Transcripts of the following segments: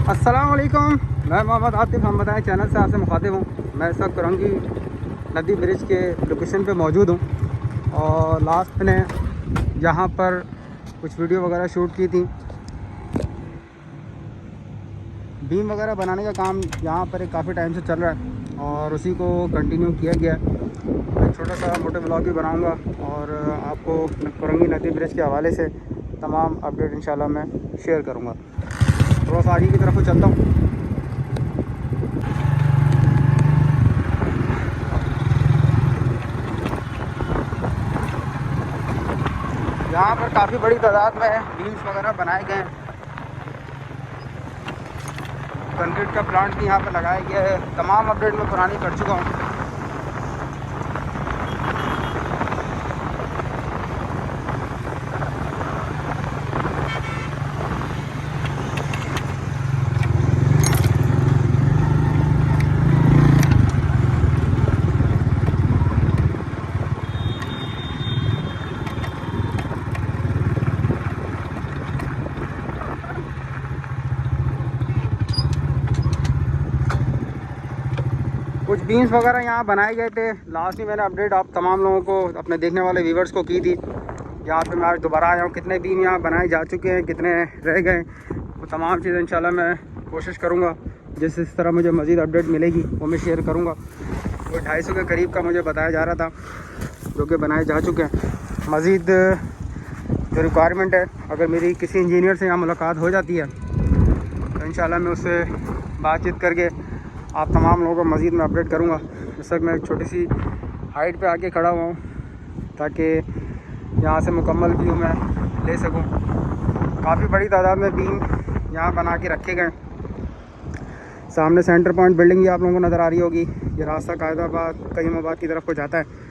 अस्सलाम वालेकुम, मैं मोहम्मद आतिफ हम बताएं चैनल से आपसे मुखातिब हूँ। मैं इस वक्त करंगी नदी ब्रिज के लोकेशन पे मौजूद हूँ और लास्ट ने यहाँ पर कुछ वीडियो वगैरह शूट की थी। बीम वगैरह बनाने का काम यहाँ पर काफ़ी टाइम से चल रहा है और उसी को कंटिन्यू किया गया है। एक छोटा सा मोटे ब्लॉग भी बनाऊँगा और आपको करंगी नदी ब्रिज के हवाले से तमाम अपडेट इंशाल्लाह मैं शेयर करूँगा। थोड़ा सा आगे की तरफ चलता हूँ। यहाँ पर काफ़ी बड़ी तादाद में बीम्स वगैरह बनाए गए हैं। कंक्रीट का प्लांट भी यहाँ पर लगाया गया है। तमाम अपडेट मैं पुरानी कर चुका हूँ। कुछ बीम्स वगैरह यहाँ बनाए गए थे। लास्ट ही मैंने अपडेट आप तमाम लोगों को, अपने देखने वाले व्यूवर्स को की थी। यहाँ पे मैं आज दोबारा आया हूँ। कितने बीम यहाँ बनाए जा चुके हैं, कितने रह गए, वो तमाम चीज़ें इंशाल्लाह मैं कोशिश करूँगा जिस तरह मुझे मज़ीद अपडेट मिलेगी वो मैं शेयर करूँगा। वो 250 के करीब का मुझे बताया जा रहा था जो कि बनाए जा चुके हैं। मज़ीद जो रिक्वायरमेंट है, अगर मेरी किसी इंजीनियर से यहाँ मुलाकात हो जाती है तो इंशाल्लाह मैं उससे बातचीत करके आप तमाम लोगों को मज़ीद मैं अपडेट करूँगा। इस वक्त मैं एक छोटी सी हाइट पे आके खड़ा हुआ हूँ ताकि यहाँ से मुकम्मल व्यू मैं ले सकूँ। काफ़ी बड़ी तादाद में बीम यहाँ बना के रखे गए। सामने सेंटर पॉइंट बिल्डिंग भी आप लोगों को नज़र आ रही होगी। ये रास्ता कायदाबाद कईमाबाद की तरफ को जाता है।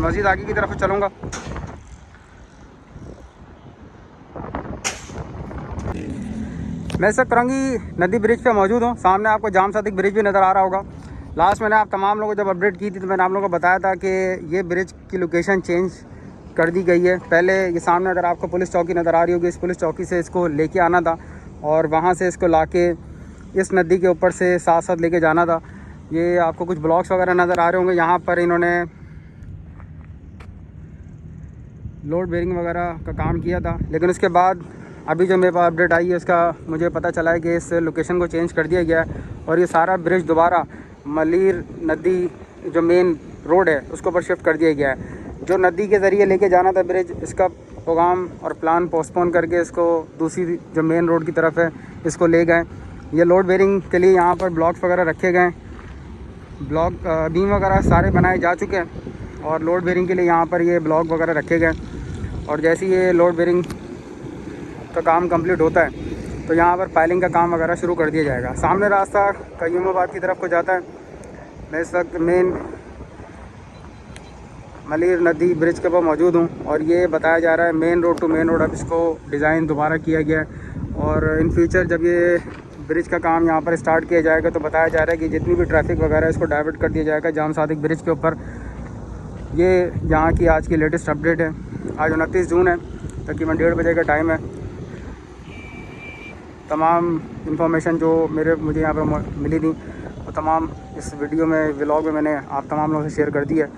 मज़ीद आगे की तरफ चलूँगा। मैं इस करंगी नदी ब्रिज पे मौजूद हूँ। सामने आपको जाम सादिक ब्रिज भी नज़र आ रहा होगा। लास्ट मैंने आप तमाम लोगों को जब अपडेट की थी तो मैंने आप लोगों को बताया था कि ये ब्रिज की लोकेशन चेंज कर दी गई है। पहले ये सामने अगर आपको पुलिस चौकी नज़र आ रही होगी, इस पुलिस चौकी से इसको लेके आना था और वहाँ से इसको लाके इस नदी के ऊपर से साथ साथ लेके जाना था। ये आपको कुछ ब्लॉक्स वगैरह नज़र आ रहे होंगे। यहाँ पर इन्होंने लोड बेरिंग वगैरह का काम किया था, लेकिन उसके बाद अभी जो मेरे पास अपडेट आई है उसका मुझे पता चला है कि इस लोकेशन को चेंज कर दिया गया है और ये सारा ब्रिज दोबारा मलीर नदी जो मेन रोड है उसके ऊपर शिफ्ट कर दिया गया है। जो नदी के ज़रिए लेके जाना था ब्रिज, इसका प्रोग्राम और प्लान पोस्टपोन करके इसको दूसरी जो मेन रोड की तरफ है इसको ले गए। ये लोड बेरिंग के लिए यहाँ पर ब्लॉक्स वगैरह रखे गए। ब्लॉक बीम वगैरह सारे बनाए जा चुके हैं और लोड बेरिंग के लिए यहाँ पर ये ब्लॉक वगैरह रखे गए। और जैसे ये लोड बेरिंग का काम कंप्लीट होता है तो यहाँ पर पाइलिंग का काम वगैरह शुरू कर दिया जाएगा। सामने रास्ता कयूमाबाद की तरफ को जाता है। मैं इस वक्त मेन मलीर नदी ब्रिज के ऊपर मौजूद हूँ और ये बताया जा रहा है main road to main road अब इसको डिज़ाइन दोबारा किया गया है और इन फ्यूचर जब ये ब्रिज का काम यहाँ पर स्टार्ट किया जाएगा तो बताया जा रहा है कि जितनी भी ट्रैफिक वगैरह इसको डाइवर्ट कर दिया जाएगा जाम सादिक ब्रिज के ऊपर। ये यहाँ की आज की लेटेस्ट अपडेट है। आज 29 जून है, तकरीबन 1:30 बजे का टाइम है। तमाम इंफॉर्मेशन जो मुझे यहाँ पर मिली थी वो तमाम इस वीडियो में व्लॉग में मैंने आप तमाम लोगों से शेयर कर दी है।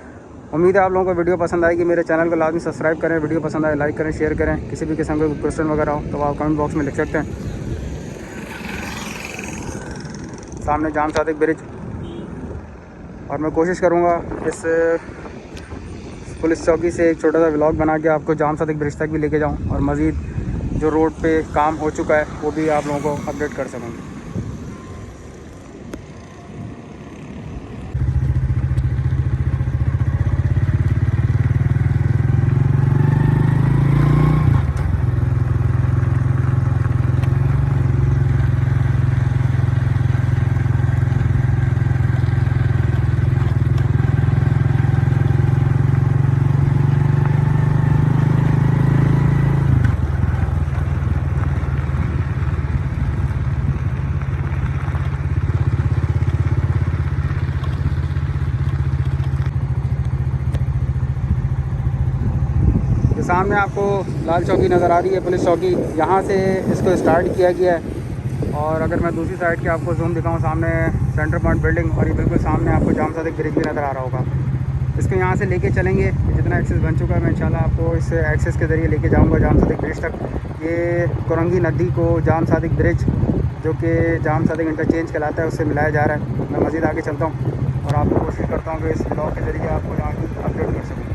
उम्मीद है आप लोगों को वीडियो पसंद आएगी। मेरे चैनल को लाजमी सब्सक्राइब करें। वीडियो पसंद आए लाइक करें, शेयर करें। किसी भी किस्म का क्वेश्चन वगैरह हो तो आप कमेंट बॉक्स में लिख सकते हैं। सामने जाम सादिक ब्रिज और मैं कोशिश करूँगा इस पुलिस चौकी से एक छोटा सा व्लॉग बना के आपको जाम सादिक ब्रिज तक भी लेके जाऊँ और मज़ीद जो रोड पे काम हो चुका है वो भी आप लोगों को अपडेट कर सकूँगा। सामने आपको लाल चौकी नज़र आ रही है, पुलिस चौकी, यहाँ से इसको स्टार्ट किया गया है। और अगर मैं दूसरी साइड की आपको जूम दिखाऊँ, सामने सेंटर पॉइंट बिल्डिंग और ये बिल्कुल सामने आपको जाम सादिक ब्रिज भी नज़र आ रहा होगा। इसको यहाँ से लेके चलेंगे, जितना एक्सेस बन चुका है मैं इंशाल्लाह आपको इस एक्सेस के ज़रिए लेके जाऊँगा जाम सादिक ब्रिज तक। ये कुरंगी नदी को जाम सादिक ब्रिज, जो कि जाम सादिक इंटरचेंज कहलाता है, उससे मिलाया जा रहा है। मैं मज़ीद आगे चलता हूँ और आपको कोशिश करता हूँ कि इस ब्लॉग के ज़रिए आपको यहाँ की अपडेट कर सकूँ।